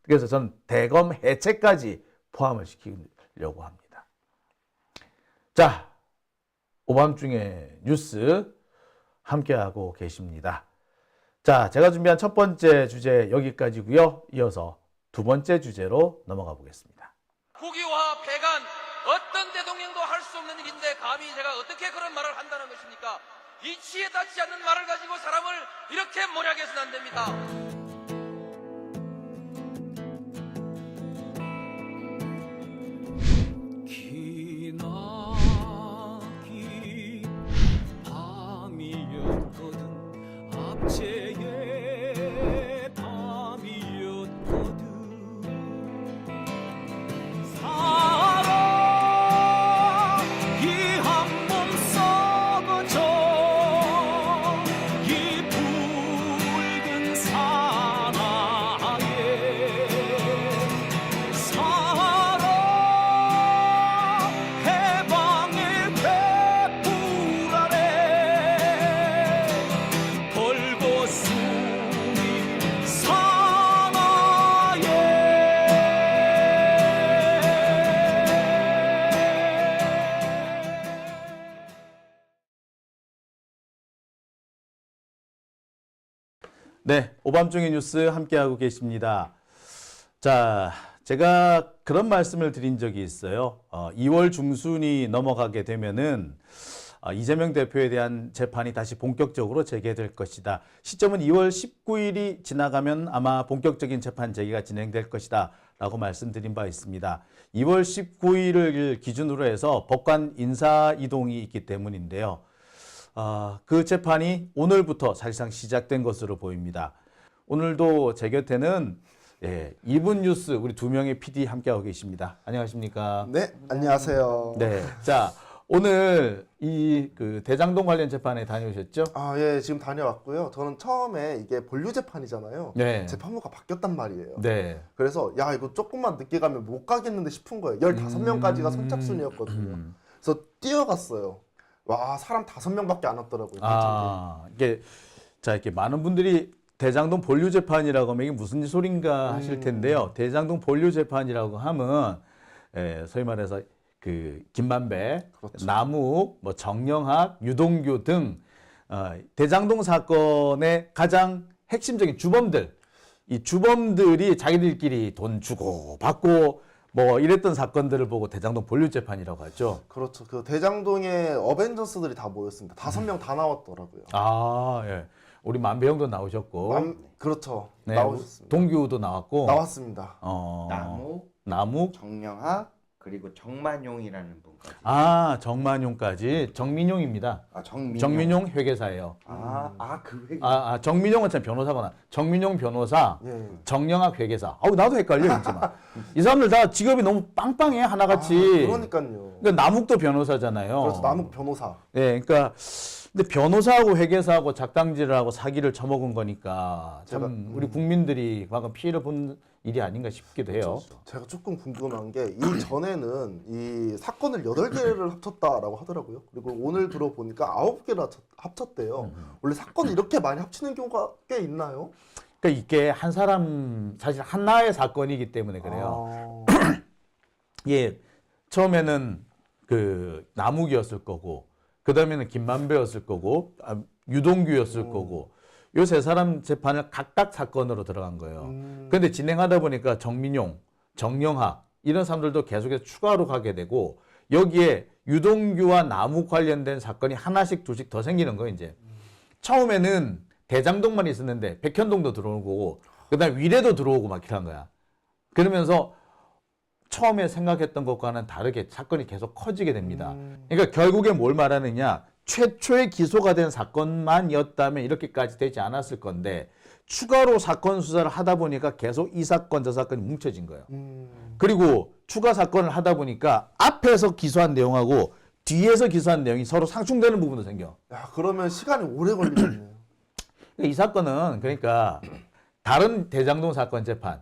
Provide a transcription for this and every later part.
그래서 저는 대검 해체까지 포함을 시키려고 합니다. 자, 오밤중에 뉴스 함께하고 계십니다. 자, 제가 준비한 첫 번째 주제 여기까지고요. 이어서 두 번째 주제로 넘어가 보겠습니다. 국유화 폐간 어떤 대통령도 할 수 없는 일인데 감히 제가 어떻게 그런 말을 한다는 것입니까? 이치에 닿지 않는 말을 가지고 사람을 이렇게 몰약해서는 안 됩니다. 기나긴 밤이었거든 압제의 밤이었거든 사랑이 한 몸 썩어져 이 붉은 사나에 사랑 해방의 횃불 아래 걸고 숨이 네, 오밤중의 뉴스 함께하고 계십니다. 자, 제가 그런 말씀을 드린 적이 있어요. 2월 중순이 넘어가게 되면은 이재명 대표에 대한 재판이 다시 본격적으로 재개될 것이다. 시점은 2월 19일이 지나가면 아마 본격적인 재판 재개가 진행될 것이다 라고 말씀드린 바 있습니다. 2월 19일을 기준으로 해서 법관 인사 이동이 있기 때문인데요. 그 재판이 오늘부터 사실상 시작된 것으로 보입니다. 오늘도 제 곁에는 2분 뉴스 우리 두 명의 PD 함께하고 계십니다. 안녕하십니까? 네, 안녕하세요. 네, 자 오늘 이 대장동 관련 재판에 다녀오셨죠? 예, 지금 다녀왔고요. 저는 처음에 이게 본류 재판이잖아요. 네. 재판부가 바뀌었단 말이에요. 네. 그래서 야, 이거 조금만 늦게 가면 못 가겠는데 싶은 거예요. 15명까지가 선착순이었거든요. 그래서 뛰어갔어요. 와, 사람 5명밖에 안 왔더라고요. 이렇게 많은 분들이 대장동 본류 재판이라고 하면 이게 무슨 소린가 하실 텐데요. 대장동 본류 재판이라고 하면 소위 말해서 김만배, 그렇죠. 남욱, 정영학, 유동규 등 대장동 사건의 가장 핵심적인 주범들, 이 주범들이 자기들끼리 돈 주고 받고 이랬던 사건들을 보고 대장동 본류 재판이라고 하죠. 그렇죠. 그 대장동에 어벤져스들이 다 모였습니다. 5명 다 나왔더라고요. 예. 우리 만배형도 나오셨고. 그렇죠. 네, 나오셨습니다. 동규도 나왔고. 나왔습니다. 남욱, 정영학 그리고 정만용이라는 분까지. 정만용까지. 정민용입니다. 정민용 회계사예요. 그 회계. 정민용은 참 변호사구나. 정민용 변호사, 예. 정영학 회계사. 나도 헷갈려, 진짜. 이 사람들 다 직업이 너무 빵빵해, 하나같이. 그러니까요. 그러니까 남욱도 변호사잖아요. 그래서 남욱 변호사. 네, 그러니까 근데 변호사하고 회계사하고 작당질을 하고 사기를 쳐먹은 거니까 참 우리 국민들이 방금 피해를 본 일이 아닌가 싶기도 해요. 제가 조금 궁금한 게 이 전에는 이 사건을 8개를 합쳤다라고 하더라고요. 그리고 오늘 들어보니까 9개를 합쳤대요. 원래 사건을 이렇게 많이 합치는 경우가 꽤 있나요? 그러니까 이게 한 사람 사실 하나의 사건이기 때문에 그래요. 예, 처음에는 남욱이었을 거고, 그 다음에는 김만배였을 거고, 유동규였을 거고, 요 세 사람 재판을 각각 사건으로 들어간 거예요. 그런데 진행하다 보니까 정민용, 정영학 이런 사람들도 계속해서 추가로 가게 되고, 여기에 유동규와 남욱 관련된 사건이 하나씩 둘씩 더 생기는 거예요, 이제. 처음에는 대장동만 있었는데 백현동도 들어오고, 그 다음에 위례도 들어오고 막 이런 거야. 그러면서 처음에 생각했던 것과는 다르게 사건이 계속 커지게 됩니다. 그러니까 결국에 뭘 말하느냐, 최초에 기소가 된 사건만이었다면 이렇게까지 되지 않았을 건데 추가로 사건 수사를 하다 보니까 계속 이 사건 저 사건이 뭉쳐진 거예요. 그리고 추가 사건을 하다 보니까 앞에서 기소한 내용하고 뒤에서 기소한 내용이 서로 상충되는 부분도 생겨. 야, 그러면 시간이 오래 걸리겠네요. 이 사건은 그러니까 다른 대장동 사건 재판,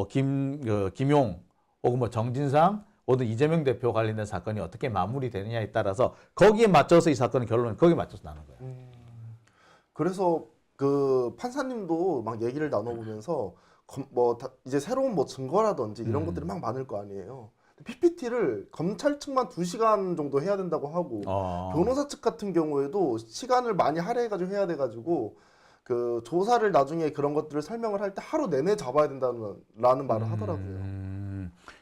김용 혹은 정진상 모든 이재명 대표 관련된 사건이 어떻게 마무리되느냐에 따라서 거기에 맞춰서 이 사건의 결론은 거기에 맞춰서 나는 거예요. 그래서 그 판사님도 막 얘기를 나눠보면서 이제 새로운 뭐 증거라든지 이런 것들이 막 많을 거 아니에요. PPT를 검찰 측만 2시간 정도 해야 된다고 하고 변호사 측 같은 경우에도 시간을 많이 할애해가지고 해야 돼가지고 그 조사를 나중에 그런 것들을 설명을 할 때 하루 내내 잡아야 된다는 말을 하더라고요.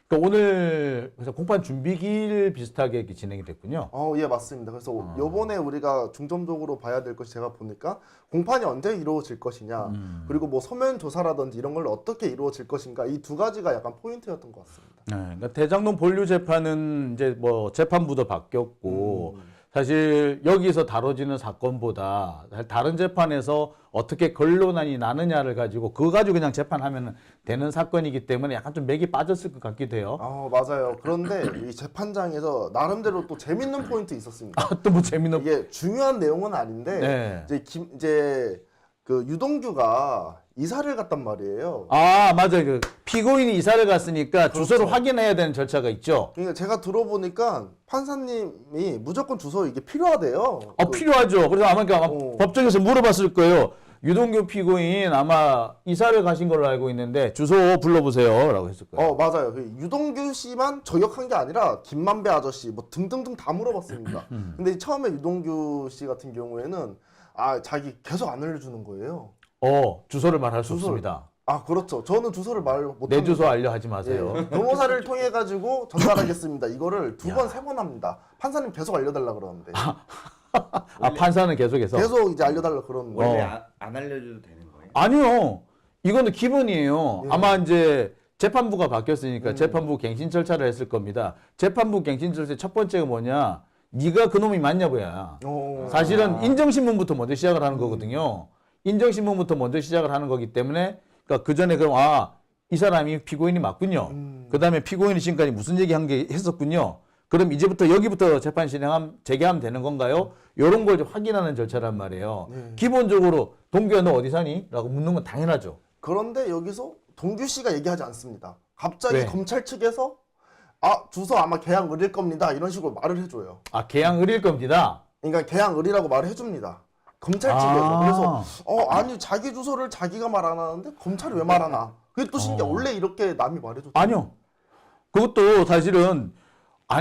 그러니까 오늘 그래서 공판 준비기일 비슷하게 이렇게 진행이 됐군요. 예, 맞습니다. 그래서 요번에 우리가 중점적으로 봐야 될 것이 제가 보니까 공판이 언제 이루어질 것이냐, 그리고 뭐 서면 조사라든지 이런 걸 어떻게 이루어질 것인가, 이 두 가지가 약간 포인트였던 것 같습니다. 네, 그러니까 대장동 본류 재판은 이제 뭐 재판부도 바뀌었고 사실 여기서 다뤄지는 사건보다 다른 재판에서 어떻게 권론안이 나느냐를 가지고 그거 가지고 그냥 재판하면 되는 사건이기 때문에 약간 좀 맥이 빠졌을 것 같기도 해요. 맞아요. 그런데 이 재판장에서 나름대로 또 재밌는 포인트 있었습니다. 또 뭐 재밌는 이게 중요한 내용은 아닌데 네. 이제 그 유동규가 이사를 갔단 말이에요. 맞아요. 그 피고인이 이사를 갔으니까 주소를 확인해야 되는 절차가 있죠. 그러니까 제가 들어보니까 판사님이 무조건 주소 이게 필요하대요. 필요하죠. 그래서 아마 법정에서 물어봤을 거예요. 유동규 피고인 아마 이사를 가신 걸로 알고 있는데 주소 불러보세요라고 했을 거예요. 맞아요. 그 유동규 씨만 저격한 게 아니라 김만배 아저씨 뭐 등등등 다 물어봤습니다. 근데 처음에 유동규 씨 같은 경우에는 자기 계속 안 알려주는 거예요. 주소를 말할 수 없습니다. 그렇죠. 저는 주소를 말 못합니다. 내 주소 알려하지 마세요. 변호사를 통해 가지고 전달하겠습니다. 이거를 2번, 3번 합니다. 판사님 계속 알려달라 그러는데. 판사는 계속해서. 계속 이제 알려달라 그러는데. 원래 안 알려줘도 되는 거예요? 아니요. 이거는 기본이에요. 아마 이제 재판부가 바뀌었으니까 재판부 갱신 절차를 했을 겁니다. 재판부 갱신 절차 첫 번째가 뭐냐? 네가 그놈이 맞냐고야. 사실은 인정신문부터 먼저 시작을 하는 거거든요. 인정신문부터 먼저 시작을 하는 거기 때문에 그러니까 그 전에 그럼 이 사람이 피고인이 맞군요. 그 다음에 피고인이 지금까지 무슨 얘기한 게 했었군요. 그럼 이제부터 여기부터 재판 재개하면 되는 건가요? 이런 걸 좀 확인하는 절차란 말이에요. 기본적으로 동규야 너 어디 사니? 라고 묻는 건 당연하죠. 그런데 여기서 동규 씨가 얘기하지 않습니다. 갑자기 왜? 검찰 측에서 주소 아마 계약 을일 겁니다. 이런 식으로 말을 해줘요. 계양 을일 겁니다. 그러니까 계약 을이라고 말을 해줍니다. 검찰 측에서. 그래서 아니 자기 주소를 자기가 말 안 하는데 검찰이 왜 말하나? 그게 또 신기해. 원래 이렇게 남이 말해줬죠. 아니요. 그것도 사실은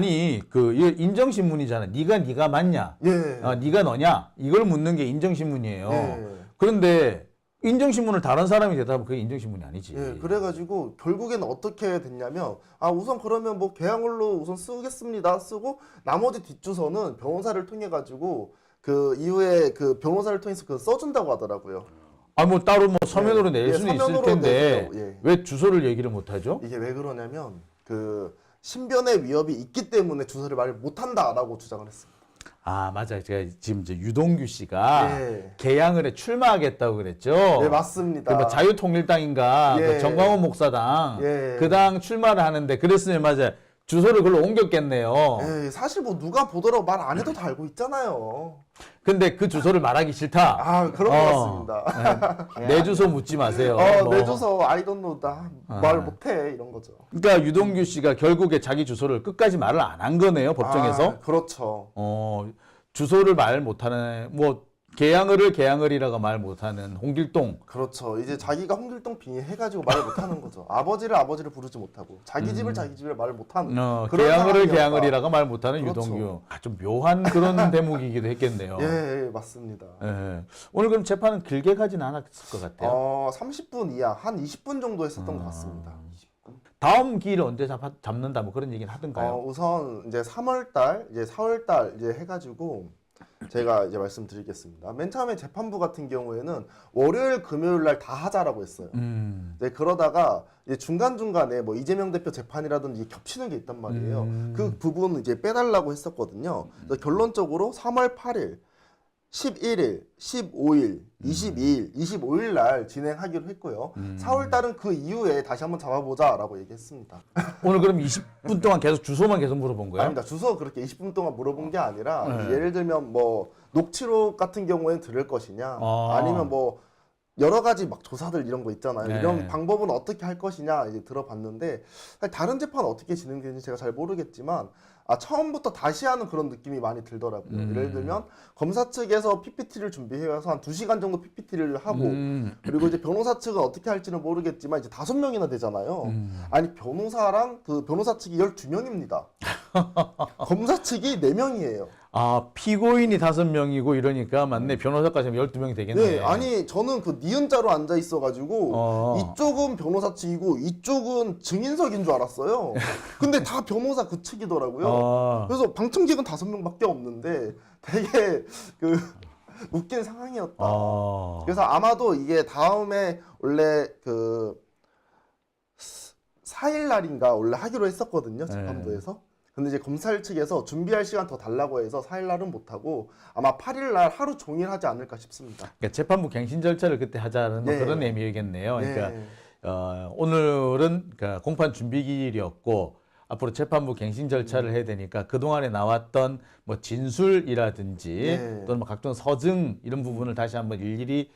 이게 인정신문이잖아. 네가 맞냐? 네가 너냐? 이걸 묻는 게 인정신문이에요. 그런데 인정신문을 다른 사람이 대답하면 그게 인정신문이 아니지. 그래가지고 결국에는 어떻게 됐냐면 우선 그러면 뭐 계약을로 우선 쓰겠습니다. 쓰고 나머지 뒷주소는 변호사를 통해 가지고 그 이후에 그 변호사를 통해서 써준다고 하더라고요. 뭐 따로 뭐 서면으로 낼 수는 있을 서면으로 텐데 내세요. 왜 주소를 얘기를 못 하죠? 이게 왜 그러냐면 그 신변의 위협이 있기 때문에 주소를 말을 못한다라고 주장을 했습니다. 맞아요. 제가 지금 이제 유동규 씨가 예. 개항을에 출마하겠다고 그랬죠. 네, 맞습니다. 그 자유통일당인가 예. 그 정광훈 목사당 예. 그 당 출마를 하는데 그랬으면 맞아요. 주소를 글로 옮겼겠네요. 사실 뭐 누가 보더라도 말 안 해도 다 알고 있잖아요. 근데 그 주소를 말하기 싫다. 그런 것 같습니다. 내 주소 묻지 마세요. 내 주소 I don't know 말 못해 이런 거죠. 그러니까 유동규 씨가 결국에 자기 주소를 끝까지 말을 안 한 거네요. 법정에서. 그렇죠. 주소를 말 못하는 개항을이라고 말 못하는 홍길동. 그렇죠. 이제 자기가 홍길동 빙의해가지고 말을 못하는 거죠. 아버지를 부르지 못하고 자기 집을 자기 집을 말을 못하는. 그런 상황이었다. 개항을이라고 말 못하는 그렇죠. 유동규. 좀 묘한 그런 대목이기도 했겠네요. 예, 맞습니다. 오늘 그럼 재판은 길게 가진 않았을 것 같아요. 30분 이하, 한 20분 정도 했었던 것 같습니다. 다음 기일을 언제 잡는다 뭐 그런 얘기는 하던가요? 우선 이제 3월달, 이제 4월달 이제 해가지고 제가 이제 말씀드리겠습니다. 맨 처음에 재판부 같은 경우에는 월요일, 금요일 날 다 하자라고 했어요. 네, 그러다가 이제 중간중간에 뭐 이재명 대표 재판이라든지 겹치는 게 있단 말이에요. 그 부분은 이제 빼달라고 했었거든요. 그래서 결론적으로 3월 8일, 11일, 15일, 22일, 25일 날 진행하기로 했고요. 4월 달은 그 이후에 다시 한번 잡아보자라고 얘기했습니다. 오늘 그럼 20분 동안 계속 주소만 계속 물어본 거예요? 아닙니다. 주소 그렇게 20분 동안 물어본 게 아니라 예를 들면 뭐 녹취록 같은 경우에는 들을 것이냐 아니면 뭐 여러 가지 막 조사들 이런 거 있잖아요. 네. 이런 방법은 어떻게 할 것이냐 이제 들어봤는데 사실 다른 재판 어떻게 진행되는지 제가 잘 모르겠지만 처음부터 다시 하는 그런 느낌이 많이 들더라고요. 예를 들면 검사 측에서 PPT를 준비해와서 한 2시간 정도 PPT를 하고 그리고 이제 변호사 측은 어떻게 할지는 모르겠지만 이제 5명이나 되잖아요. 아니 변호사랑 그 변호사 측이 12명입니다. 검사 측이 4명이에요. 아, 피고인이 5명이고 이러니까 맞네. 변호사까지 하면 12명이 되겠네. 네, 아니 저는 그 니은자로 앉아 있어가지고 이쪽은 변호사 측이고 이쪽은 증인석인 줄 알았어요. 근데 다 변호사 그 측이더라고요. 그래서 방청객은 5명밖에 없는데 되게 그 웃긴 상황이었다. 그래서 아마도 이게 다음에 원래 그 4일 날인가 원래 하기로 했었거든요, 재판부에서. 근데 이제 검찰 측에서 준비할 시간 더 달라고 해서 4일 날은 못하고 아마 8일 날 하루 종일 하지 않을까 싶습니다. 그러니까 재판부 갱신 절차를 그때 하자는 뭐 네. 그런 의미겠네요. 그러니까 네. 오늘은 그러니까 공판 준비기일이었고 앞으로 재판부 갱신 절차를 해야 되니까 그동안에 나왔던 뭐 진술이라든지 네. 또는 뭐 각종 서증 이런 부분을 다시 한번 일일이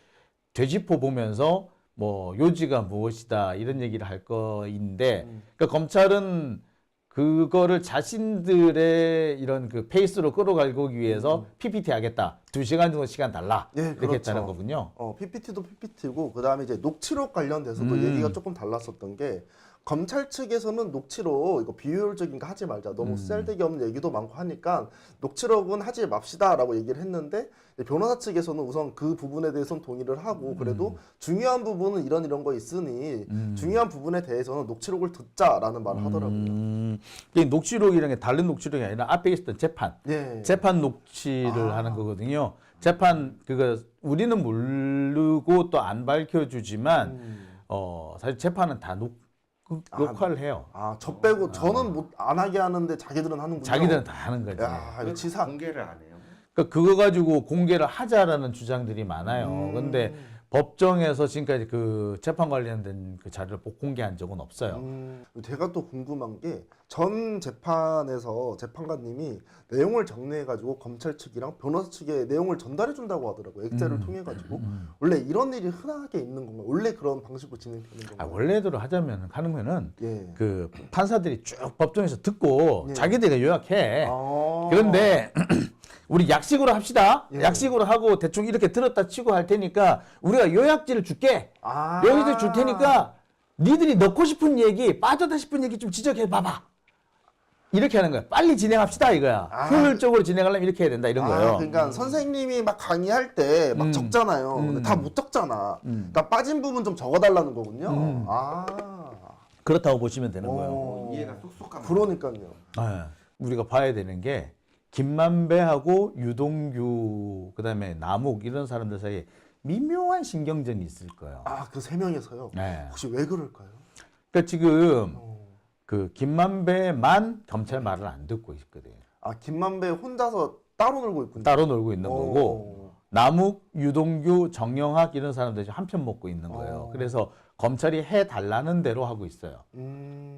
되짚어 보면서 뭐 요지가 무엇이다 이런 얘기를 할 거인데 그러니까 검찰은 그거를 자신들의 이런 그 페이스로 끌어가기 위해서 PPT 하겠다. 2시간 정도 시간 달라. 네, 이렇게 그렇죠. 했다는 거군요. PPT도 PPT고 그다음에 이제 녹취록 관련돼서도 얘기가 조금 달랐었던 게 검찰 측에서는 녹취록 이거 비효율적인 거 하지 말자. 너무 쓸데기 없는 얘기도 많고 하니까 녹취록은 하지 맙시다라고 얘기를 했는데 변호사 측에서는 우선 그 부분에 대해서는 동의를 하고 그래도 중요한 부분은 이런 거 있으니 중요한 부분에 대해서는 녹취록을 듣자라는 말을 하더라고요. 이 녹취록이라는 게 다른 녹취록이 아니라 앞에 있었던 재판. 네. 재판 녹취를 하는 거거든요. 재판 그거 우리는 모르고 또 안 밝혀주지만 사실 재판은 다 녹화를 해요. 저 빼고 저는 안 하게 하는데 자기들은 하는군요. 자기들은 다 하는 거지. 야, 이거 치사. 공개를 안 해요. 그러니까 그거 가지고 공개를 하자라는 주장들이 많아요. 근데 법정에서 지금까지 그 재판 관련된 그 자료를 공개한 적은 없어요. 제가 또 궁금한 게 전 재판에서 재판관님이 내용을 정리해가지고 검찰 측이랑 변호사 측에 내용을 전달해준다고 하더라고요. 엑셀을 통해가지고. 원래 이런 일이 흔하게 있는 건가요? 원래 그런 방식으로 진행되는 건가요? 원래대로 하자면 하면은 예. 그 판사들이 쭉 법정에서 듣고 예. 자기들이 요약해. 아. 그런데 우리 약식으로 합시다. 예. 약식으로 하고 대충 이렇게 들었다 치고 할 테니까 우리가 요약지를 줄게. 여기서 줄 테니까 니들이 넣고 싶은 얘기, 빠졌다 싶은 얘기 좀 지적해 봐봐. 이렇게 하는 거야. 빨리 진행합시다 이거야. 효율적으로 진행하려면 이렇게 해야 된다 이런 거예요. 그러니까 선생님이 막 강의할 때 막 적잖아요. 근데 다 못 적잖아. 그러니까 빠진 부분 좀 적어달라는 거군요. 그렇다고 보시면 되는 거예요. 이해가 쏙쏙한. 그러니까요. 네. 우리가 봐야 되는 게 김만배하고 유동규 그다음에 남욱 이런 사람들 사이에 미묘한 신경전이 있을 거예요. 그 3명에서요? 네. 혹시 왜 그럴까요? 그러니까 지금 그 김만배만 검찰 말을 안 듣고 있거든요. 김만배 혼자서 따로 놀고 있군요. 따로 놀고 있는 거고 남욱, 유동규, 정영학 이런 사람들이 한편 먹고 있는 거예요. 그래서 검찰이 해달라는 대로 하고 있어요.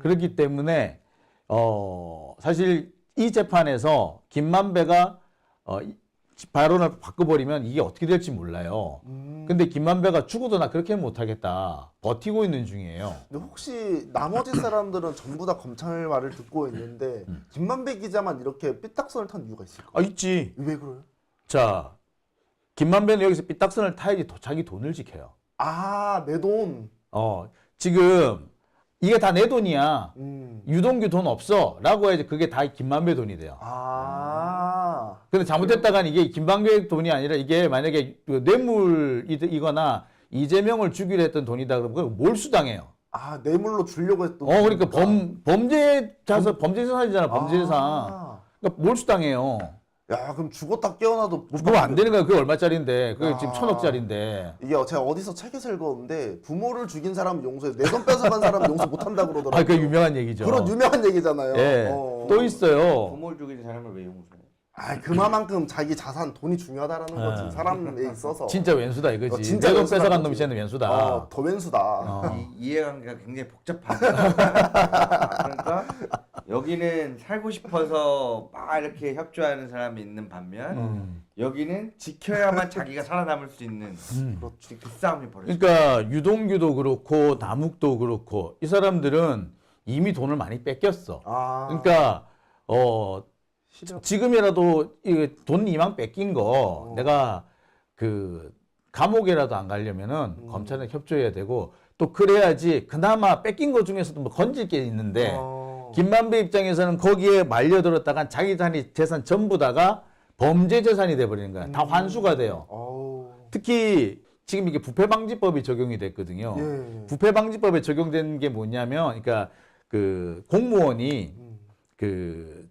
그렇기 때문에 사실 이 재판에서 김만배가 발언을 바꿔버리면 이게 어떻게 될지 몰라요. 근데 김만배가 죽어도 나 그렇게 못하겠다. 버티고 있는 중이에요. 근데 혹시 나머지 사람들은 전부 다 검찰 말을 듣고 있는데 김만배 기자만 이렇게 삐딱선을 탄 이유가 있을까요? 있지. 왜 그래요? 자, 김만배는 여기서 삐딱선을 타야지 자기 돈을 지켜요. 내 돈. 지금 이게 다 내 돈이야. 유동규 돈 없어. 라고 해야지 그게 다 김만배 돈이 돼요. 근데 잘못했다간 이게 김만배 돈이 아니라 이게 만약에 뇌물이거나 이재명을 주기로 했던 돈이다 그러면 그건 몰수당해요. 뇌물로 주려고 했던. 그러니까 범죄자산이잖아, 범죄자산. 그러니까 몰수당해요. 야, 그럼 죽었다 깨어나도 그거 안 되는 거야. 그게 얼마짜린데. 그게 지금 1,000억짜린데. 이게 제가 어디서 책에서 읽었는데 부모를 죽인 사람 용서해, 내 돈 뺏어간 사람 용서 못한다 그러더라고요. 그 유명한 얘기죠. 그런 유명한 얘기잖아요. 예. 또 있어요. 부모를 죽인 사람을 왜 용서해? 그만큼 자기 자산, 돈이 중요하다라는 거지, 사람에 있어서. 진짜 왼수다 이거지. 진짜 내 돈 왼수다 뺏어간 거지. 놈이 쟤는 왼수다. 더 왼수다. 이해관계가 굉장히 복잡하다. 그러니까 여기는 살고 싶어서 막 이렇게 협조하는 사람이 있는 반면 여기는 지켜야만 자기가 살아남을 수 있는 그렇죠. 그 싸움이 벌어져. 그러니까 유동규도 그렇고 남욱도 그렇고 이 사람들은 이미 돈을 많이 뺏겼어. 아, 그러니까 시력. 지금이라도 돈 이만 뺏긴 거 내가 그 감옥에라도 안 가려면은 검찰에 협조해야 되고 또 그래야지 그나마 뺏긴 것 중에서도 뭐 건질 게 있는데 김만배 입장에서는 거기에 말려들었다간 자기 재산 전부 다가 범죄 재산이 돼버리는 거야. 다 환수가 돼요. 어우. 특히 지금 이게 부패방지법이 적용이 됐거든요. 예. 부패방지법에 적용된 게 뭐냐면, 그러니까 그 공무원이 그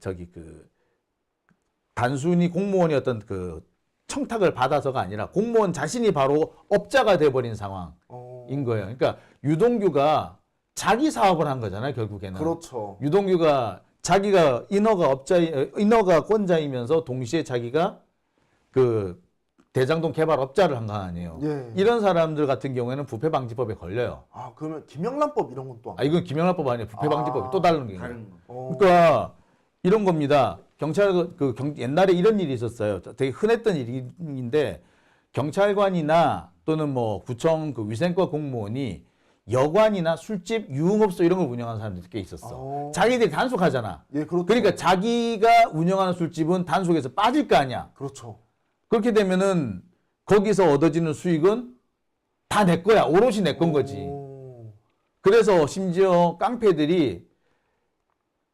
단순히 공무원이 어떤 그 청탁을 받아서가 아니라 공무원 자신이 바로 업자가 돼버린 상황인 거예요. 그러니까 유동규가 자기 사업을 한 거잖아요, 결국에는. 그렇죠. 유동규가 자기가 인허가 권자이면서 동시에 자기가 그 대장동 개발업자를 한 거 아니에요. 예. 이런 사람들 같은 경우에는 부패방지법에 걸려요. 아, 그러면 김영란법 이런 건 또 안. 이건 김영란법 아니에요. 부패방지법이 또 다른 게. 다른 거. 그러니까 이런 겁니다. 옛날에 이런 일이 있었어요. 되게 흔했던 일인데 경찰관이나 또는 뭐 구청 그 위생과 공무원이 여관이나 술집, 유흥업소 이런 걸 운영하는 사람들이 꽤 있었어. 자기들이 단속하잖아. 예, 그렇죠. 그러니까 자기가 운영하는 술집은 단속에서 빠질 거 아니야. 그렇죠. 그렇게 되면은 거기서 얻어지는 수익은 다 내 거야. 오롯이 내 건 거지. 오. 그래서 심지어 깡패들이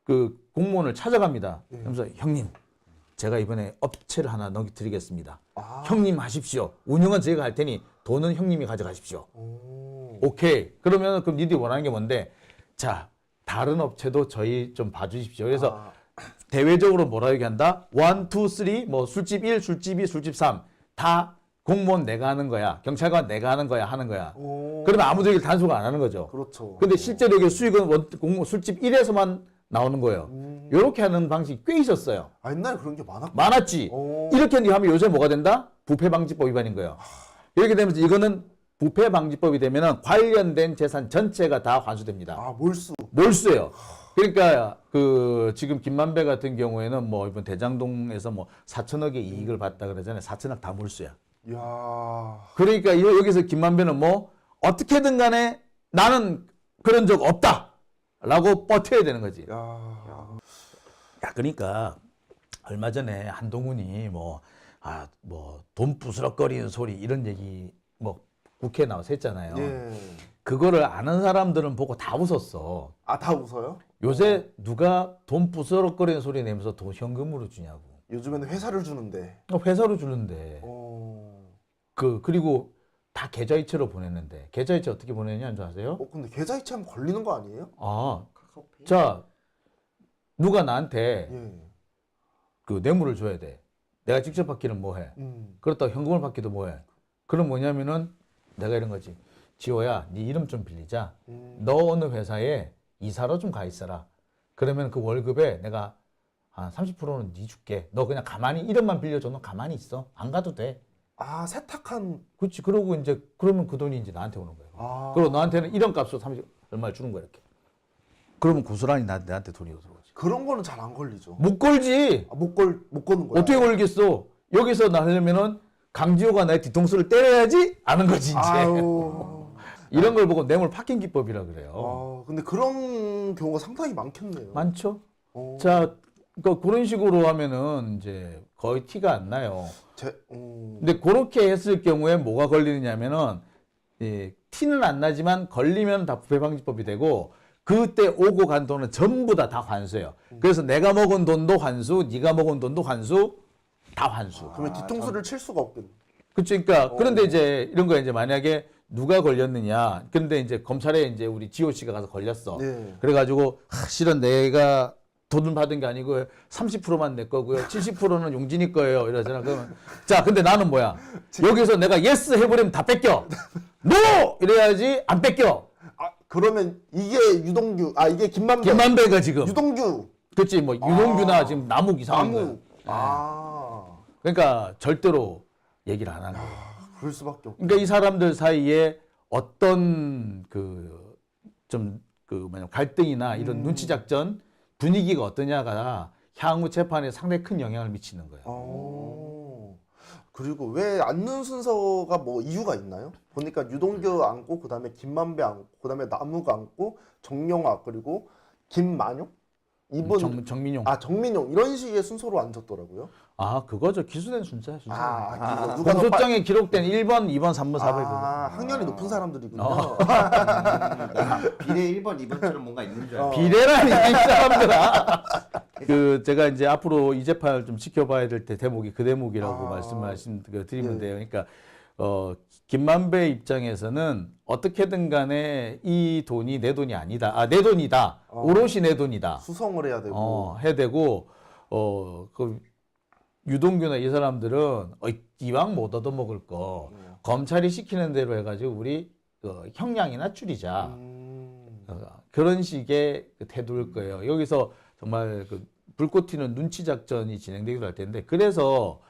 그 공무원을 찾아갑니다. 그러면서 형님, 제가 이번에 업체를 하나 넣어드리겠습니다. 형님 하십시오. 운영은 제가 할 테니 돈은 형님이 가져가십시오. 오케이. 그러면 그럼 니들이 원하는 게 뭔데? 자, 다른 업체도 저희 좀 봐주십시오. 그래서 대외적으로 뭐라 얘기한다? 1, 2, 3, 뭐 술집 1, 술집 2, 술집 3. 다 공무원 내가 하는 거야. 경찰관 내가 하는 거야. 하는 거야. 그러면 아무도 여기 단속을 안 하는 거죠. 그렇죠. 근데 실제로 여기 수익은 술집 1에서만 나오는 거예요. 이렇게 하는 방식이 꽤 있었어요. 아, 옛날에 그런 게 많았고. 많았지. 오. 이렇게 하면 요새 뭐가 된다? 부패방지법 위반인 거예요. 이렇게 되면서 이거는 부패방지법이 되면은 관련된 재산 전체가 다 환수됩니다. 아, 몰수. 몰수예요. 그러니까 그 지금 김만배 같은 경우에는 뭐 이번 대장동에서 뭐 4천억의 이익을 봤다 그러잖아요. 4천억 다 몰수야. 이야. 그러니까 여기서 김만배는 뭐 어떻게든 간에 나는 그런 적 없다라고 버텨야 되는 거지. 야. 그러니까 얼마 전에 한동훈이 뭐 돈 부스럭거리는 소리 이런 얘기 뭐 국회에 나와서 했잖아요. 예. 그거를 아는 사람들은 보고 다 웃었어. 아, 다 웃어요? 요새 누가 돈 부스럭거리는 소리 내면서 돈 현금으로 주냐고. 요즘에는 회사를 주는데. 회사로 주는데. 그리고 다 계좌이체로 보냈는데. 계좌이체 어떻게 보내냐는 줄 아세요? 근데 계좌이체하면 걸리는 거 아니에요? 자, 누가 나한테 예. 그 뇌물을 줘야 돼. 내가 직접 받기는 뭐해? 그렇다고 현금을 받기도 뭐해? 그럼 뭐냐면은 내가 이런 거지. 지호야, 네 이름 좀 빌리자. 너 어느 회사에 이사로 좀 가 있어라. 그러면 그 월급에 내가 한 30%는 네 줄게. 너 그냥 가만히 이름만 빌려줘. 너 가만히 있어. 안 가도 돼. 아, 세탁한. 그렇지. 그러고 이제 그러면 그 돈이 이제 나한테 오는 거예요. 아. 그리고 너한테는 이런 값으로 30 얼마를 주는 거야 이렇게. 그러면 고스란히 나한테 돈이 들어오지. 그런 거는 잘 안 걸리죠. 못 걸지. 아, 못 거는 거야. 어떻게 걸겠어? 여기서 나 하려면은 강지호가 나의 뒤통수를 때려야지 아는 거지 이제. 아유. 이런 걸 보고 뇌물 파킹 기법이라 그래요. 근데 그런 경우가 상당히 많겠네요. 많죠. 어. 자, 그러니까 그런 식으로 하면은 이제 거의 티가 안 나요. 근데 그렇게 했을 경우에 뭐가 걸리느냐면은 티는 안 나지만 걸리면 다 부패방지법이 되고 그때 오고 간 돈은 전부 다 환수예요. 그래서 내가 먹은 돈도 환수, 네가 먹은 돈도 환수, 다 환수. 그러면 뒤통수를 칠 수가 없겠네. 그렇죠. 그러니까 그런데 이제 이런 거 이제 만약에 누가 걸렸느냐. 근데 이제 검찰에 이제 우리 지호 씨가 가서 걸렸어. 네. 그래가지고 실은 내가 돈을 받은 게 아니고 30%만 내 거고요. 70%는 용진이 거예요. 이러잖아. 그러면 자, 근데 나는 뭐야? 여기서 내가 예스 해버리면 다 뺏겨. 노! 이래야지 안 뺏겨. 아, 그러면 이게 유동규, 이게 김만배. 김만배가 지금. 유동규. 그렇지. 뭐 유동규나 지금 남욱 이상한 거. 그러니까 절대로 얘기를 안 하는 거예요. 그럴 수밖에 없고. 그러니까 이 사람들 사이에 어떤 그 좀 그 뭐냐 갈등이나 이런 눈치 작전, 분위기가 어떠냐가 향후 재판에 상당히 큰 영향을 미치는 거예요. 그리고 왜 앉는 순서가 뭐 이유가 있나요? 보니까 유동규 앉고 그다음에 김만배 앉고 그다음에 남욱 앉고 정영학 그리고 김만용 이분 정민용. 정민용 이런 식의 순서로 앉았더라고요. 그거죠. 기수된 순서야. 누가 더 공소장에 기록된 1번, 2번, 3번, 4번. 학년이 높은 사람들이군요. 비례 1번, 2번처럼 뭔가 있는 줄 알고. 비례라니 이 사람들아. 제가 이제 앞으로 이 재판을 좀 지켜봐야 될 때 대목이 그 대목이라고 말씀드리면 돼요. 그러니까 김만배 입장에서는 어떻게든 간에 이 돈이 내 돈이 아니다. 내 돈이다. 오롯이 내 돈이다. 수성을 해야 되고. 해야 되고 그 유동규나 이 사람들은 이왕 못 얻어먹을 거 검찰이 시키는 대로 해가지고 우리 형량이나 줄이자. 그런 식의 태도일 거예요. 여기서 정말 불꽃 튀는 눈치 작전이 진행되기도 할 텐데 그래서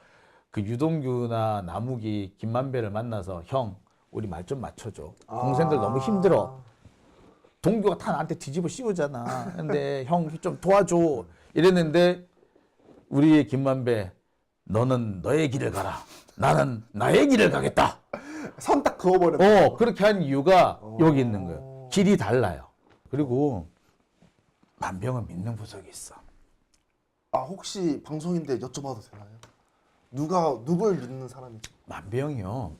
그 유동규나 남욱이 김만배를 만나서 형 우리 말 좀 맞춰줘. 동생들 너무 힘들어. 동규가 다 나한테 뒤집어 씌우잖아. 근데 형 좀 도와줘. 이랬는데 우리 김만배 너는 너의 길을 가라. 나는 나의 길을 가겠다. 선 딱 그어버렸네. 그렇게 한 이유가 여기 있는 거예요. 길이 달라요. 그리고 만병은 믿는 구석이 있어. 혹시 방송인데 여쭤봐도 되나요? 누굴 믿는 사람이죠? 만병이요.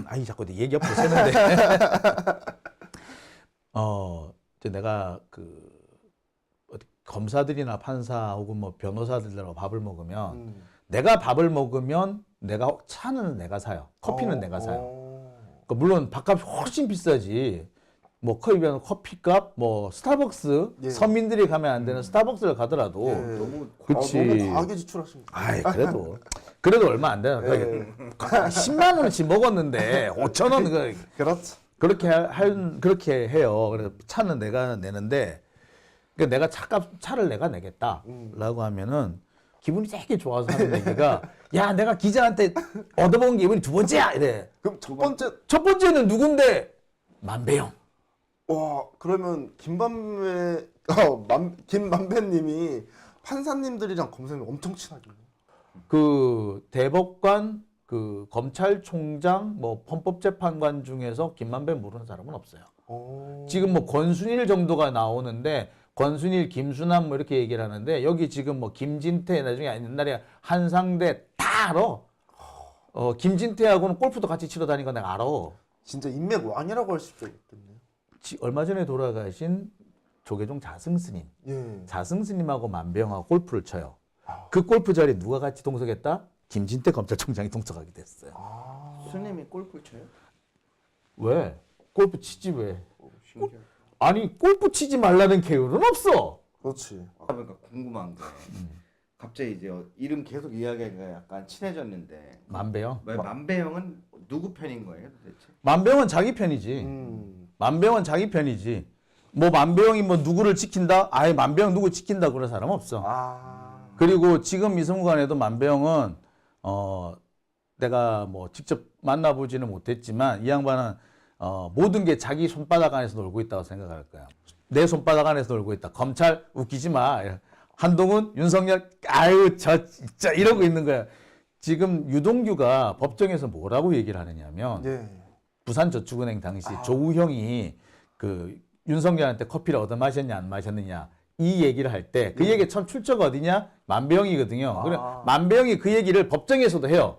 아이 자꾸 내 얘기 옆으로 새는데. 이제 내가 검사들이나 판사 혹은 뭐 변호사들하고 밥을 먹으면 내가 밥을 먹으면 차는 내가 사요. 커피는 내가 사요. 그러니까 물론 밥값이 훨씬 비싸지. 뭐 커피값, 뭐 스타벅스 서민들이 가면 안 되는 스타벅스를 가더라도 그치. 너무 과하게 지출하십니다. 그래도 얼마 안 되나. 10만 원어치 먹었는데 5천 원 그렇죠. 그렇게 해요. 그래서 차는 내가 내는데 그러니까 내가 차를 내가 내겠다라고 하면은 기분이 되게 좋아서 하는 얘기가 야 내가 기자한테 얻어먹은 게 이번이 두 번째야 이래. 그럼 첫 번째는 누군데? 만배형. 그러면 김만배님이 판사님들이랑 검사님 엄청 친하겠네요. 대법관, 검찰총장, 뭐 헌법재판관 중에서 김만배 모르는 사람은 없어요. 지금 뭐 권순일 정도가 나오는데 권순일, 김수남 뭐 이렇게 얘기를 하는데 여기 지금 뭐 김진태 나중에 옛날에 한상대 다 알아. 김진태하고는 골프도 같이 치러 다니는 거 내가 알아. 진짜 인맥 왕이라고 할 수도 있겠네요. 얼마 전에 돌아가신 조계종 자승스님. 예. 자승스님하고 만병하고 골프를 쳐요. 그 골프 자리에 누가 같이 동석했다? 김진태 검찰총장이 동석하게 됐어요. 스님이 골프 쳐요? 왜? 골프 치지 왜? 신기하다. 아니 골프 치지 말라는 계율은 없어. 그렇지. 그러니까 궁금한 게 갑자기 이제 이름 계속 이야기가 약간 친해졌는데 만배형? 왜 만배형은 누구 편인 거예요 도대체? 만배형은 자기 편이지. 만배형은 자기 편이지. 뭐 만배형이 뭐 누구를 지킨다? 아예 만배형 누구 지킨다 그런 사람 없어. 그리고 지금 이성관에도 만배형은 내가 뭐 직접 만나보지는 못했지만 이 양반은 모든 게 자기 손바닥 안에서 놀고 있다고 생각할 거야. 내 손바닥 안에서 놀고 있다. 검찰 웃기지 마. 한동훈, 윤석열, 저 진짜 이러고 있는 거야. 지금 유동규가 법정에서 뭐라고 얘기를 하느냐면 부산저축은행 당시 조우형이 윤석열한테 커피를 얻어 마셨냐 안 마셨느냐 이 얘기를 할 때 그 얘기 참 출처가 어디냐? 만배형이거든요. 그래 만배형이 그 얘기를 법정에서도 해요.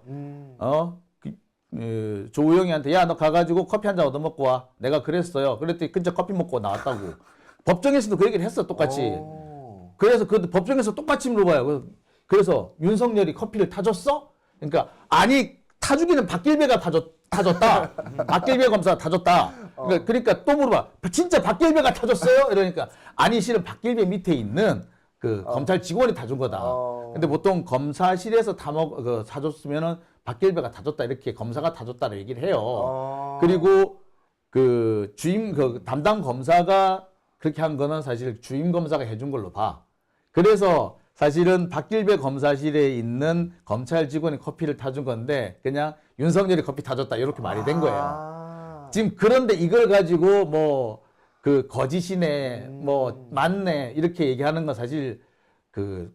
조우형이한테 야 너 가가지고 커피 한 잔 얻어 먹고 와. 내가 그랬어요. 그랬더니 근처 커피 먹고 나왔다고. 법정에서도 그 얘기를 했어 똑같이. 그래서 그 법정에서 똑같이 물어봐요. 그래서 윤석열이 커피를 타줬어? 그러니까 아니 타주기는 박길배가 타줬다. 박길배 검사가 타줬다. 그러니까 또 물어봐. 진짜 박길배가 타줬어요? 이러니까 아니 실은 박길배 밑에 있는 검찰 직원이 타준 거다. 근데 보통 검사실에서 타줬으면은 박길배가 타줬다 이렇게 검사가 타줬다고 얘기를 해요. 그리고 담당 검사가 그렇게 한 거는 사실 주임 검사가 해준 걸로 봐. 그래서 사실은 박길배 검사실에 있는 검찰 직원이 커피를 타준 건데 그냥 윤석열이 커피 타줬다 이렇게 말이 된 거예요. 지금 그런데 이걸 가지고 뭐 그 거짓이네, 뭐 맞네 이렇게 얘기하는 건 사실 그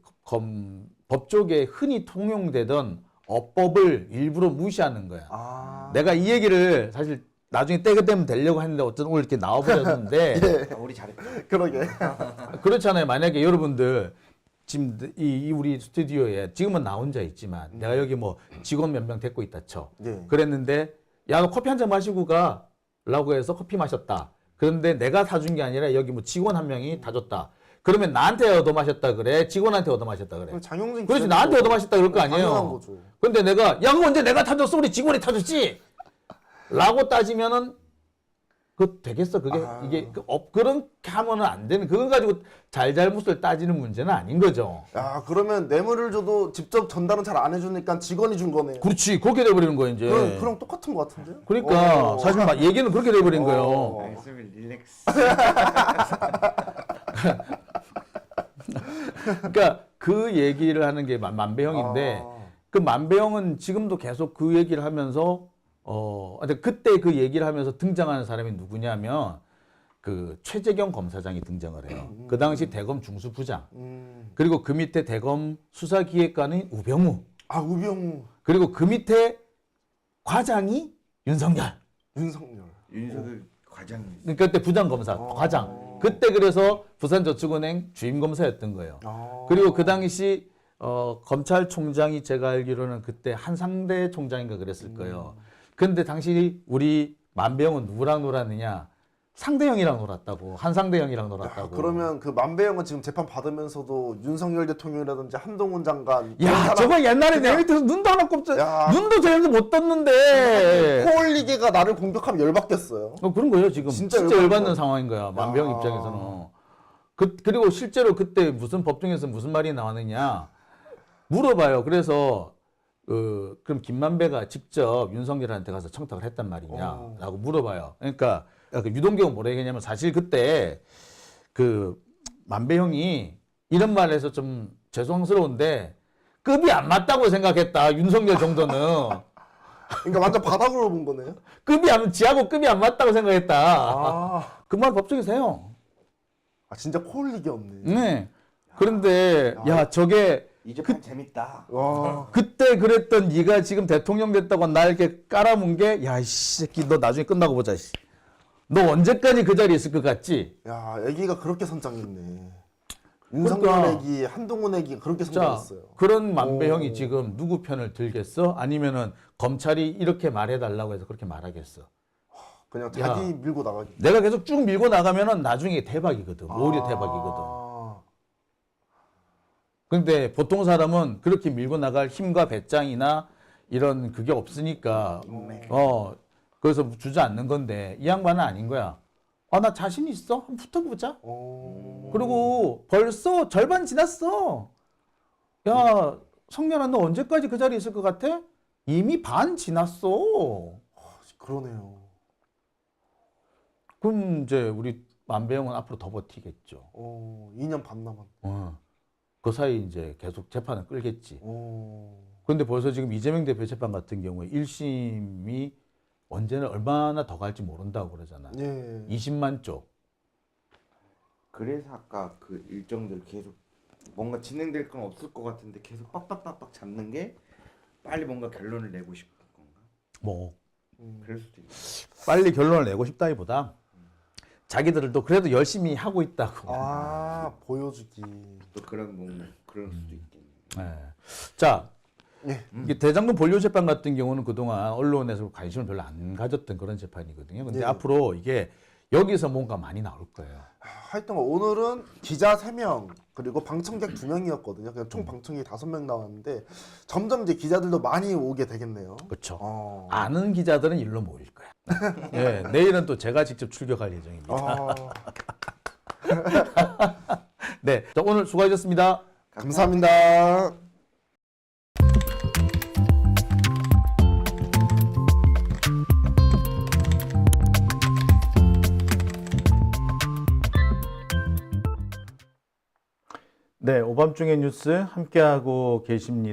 법 쪽에 흔히 통용되던 어법을 일부러 무시하는 거야. 아. 내가 이 얘기를 사실 나중에 때가 되면 되려고 했는데 어쨌든 오늘 이렇게 나와버렸는데 예. 우리 잘했다. 그러게. 그렇잖아요. 만약에 여러분들 지금 이 우리 스튜디오에 지금은 나 혼자 있지만 내가 여기 뭐 직원 몇 명 데리고 있다 쳐. 예. 그랬는데 야 너 커피 한 잔 마시고 가라고 해서 커피 마셨다. 그런데 내가 사준 게 아니라 여기 뭐 직원 한 명이 다 줬다. 그러면 나한테 얻어 마셨다 그래? 직원한테 얻어 마셨다 그래? 장용진 그렇지 기자님도 나한테 얻어 마셨다 그럴 거 당연한 아니에요. 거죠. 근데 내가 야 그거 언제 내가 타줬어? 우리 직원이 타줬지? 라고 따지면은 그 되겠어? 그게 이게 그렇게 하면은 안 되는 그거 가지고 잘잘못을 따지는 문제는 아닌 거죠. 야, 그러면 뇌물을 줘도 직접 전달은 잘 안 해주니까 직원이 준 거네요. 그렇지 그렇게 돼버리는 거예요 이제. 그럼 똑같은 것 같은데요? 그러니까 사실 막 얘기는 그렇게 돼버린 거예요. 알겠으면 릴렉스. 그러니까 그 얘기를 하는 게 만배형인데 그 만배형은 지금도 계속 그 얘기를 하면서 근데 그때 그 얘기를 하면서 등장하는 사람이 누구냐면 그 최재경 검사장이 등장을 해요. 그 당시 대검 중수부장 그리고 그 밑에 대검 수사기획관인 우병우 아, 우병우, 그리고 그 밑에 과장이 윤석열. 윤석열. 윤석열 과장님. 그러니까 그때 부장검사 과장. 그때 그래서 부산저축은행 주임검사였던 거예요. 그리고 그 당시 검찰총장이 제가 알기로는 그때 한상대 총장인가 그랬을 거예요. 근데 당시 우리 만배형은 누구랑 놀았느냐? 상대형이랑 놀았다고. 한상대형이랑 놀았다고. 그러면 그 만배형은 지금 재판 받으면서도 윤석열 대통령이라든지 한동훈 장관 이런 야, 사람 저거 옛날에 내 그냥 밑에서 눈도 하나 꼽자. 야. 눈도 제대로 못 떴는데. 코올리게가 나를 공격하면 열받겠어요. 그런 거예요, 지금. 진짜 진짜 열받는 열받는 거야. 상황인 거야. 만배형 야. 입장에서는. 그리고 실제로 그때 무슨 법정에서 무슨 말이 나왔느냐. 물어봐요. 그래서 그럼 김만배가 직접 윤석열한테 가서 청탁을 했단 말이냐 라고 물어봐요. 그러니까 그 유동경은 뭐라 얘기했냐면 사실 그때 그 만배형이 이런 말을 해서 좀 죄송스러운데 급이 안 맞다고 생각했다. 윤석열 정도는. 그러니까 완전 바닥으로 본 거네요. 지하고 급이 안 맞다고 생각했다. 아, 그 말 법정에서 해요. 진짜 코올리게 없네. 네. 그런데 야 저게 이 재판 재밌다. 와, 그때 그랬던 네가 지금 대통령 됐다고 날 이렇게 깔아문 게 야 이 새끼 너 나중에 끝나고 보자. 씨. 너 언제까지 그 자리에 있을 것 같지? 야, 애기가 그렇게 선장했네. 그러니까. 윤석열 애기, 한동훈 애기가 그렇게 자, 선장했어요. 그런 만배형이 오. 지금 누구 편을 들겠어? 아니면은 검찰이 이렇게 말해달라고 해서 그렇게 말하겠어? 그냥 자기 야. 밀고 나가기. 내가 계속 쭉 밀고 나가면은 나중에 대박이거든. 오히려 대박이거든. 근데 보통 사람은 그렇게 밀고 나갈 힘과 배짱이나 이런 그게 없으니까 그래서 주저앉는 건데 이 양반은 아닌 거야. 나 자신 있어. 한번 붙어보자. 그리고 벌써 절반 지났어. 야 성렬아 너 언제까지 그 자리에 있을 것 같아? 이미 반 지났어. 그러네요. 그럼 이제 우리 만배형은 앞으로 더 버티겠죠. 2년 반 남았. 그 사이 이제 계속 재판을 끌겠지. 그런데 벌써 지금 이재명 대표 재판 같은 경우에 1심이 언제는 얼마나 더 갈지 모른다고 그러잖아. 예. 20만 쪽. 그래서 아까 그 일정들 계속 뭔가 진행될 건 없을 것 같은데 계속 빡빡빡빡 잡는 게 빨리 뭔가 결론을 내고 싶은 건가? 뭐 그럴 수도 있어. 빨리 결론을 내고 싶다기보다 자기들도 그래도 열심히 하고 있다고. 보여주기. 또 그런 뭔가 그럴 수도 있겠네. 네. 자, 예. 이게 대장동 본료 재판 같은 경우는 그동안 언론에서 관심을 별로 안 가졌던 그런 재판이거든요. 근데 예. 앞으로 이게 여기서 뭔가 많이 나올 거예요. 하여튼 오늘은 기자 3명 그리고 방청객 2명이었거든요. 그냥 총 방청객 5명 나왔는데 점점 이제 기자들도 많이 오게 되겠네요. 그렇죠. 아는 기자들은 일로 모일 거야. 예, 내일은 또 제가 직접 출격할 예정입니다. 네, 자, 오늘 수고하셨습니다. 감사합니다. 네, 오밤중의 뉴스 함께하고 계십니다.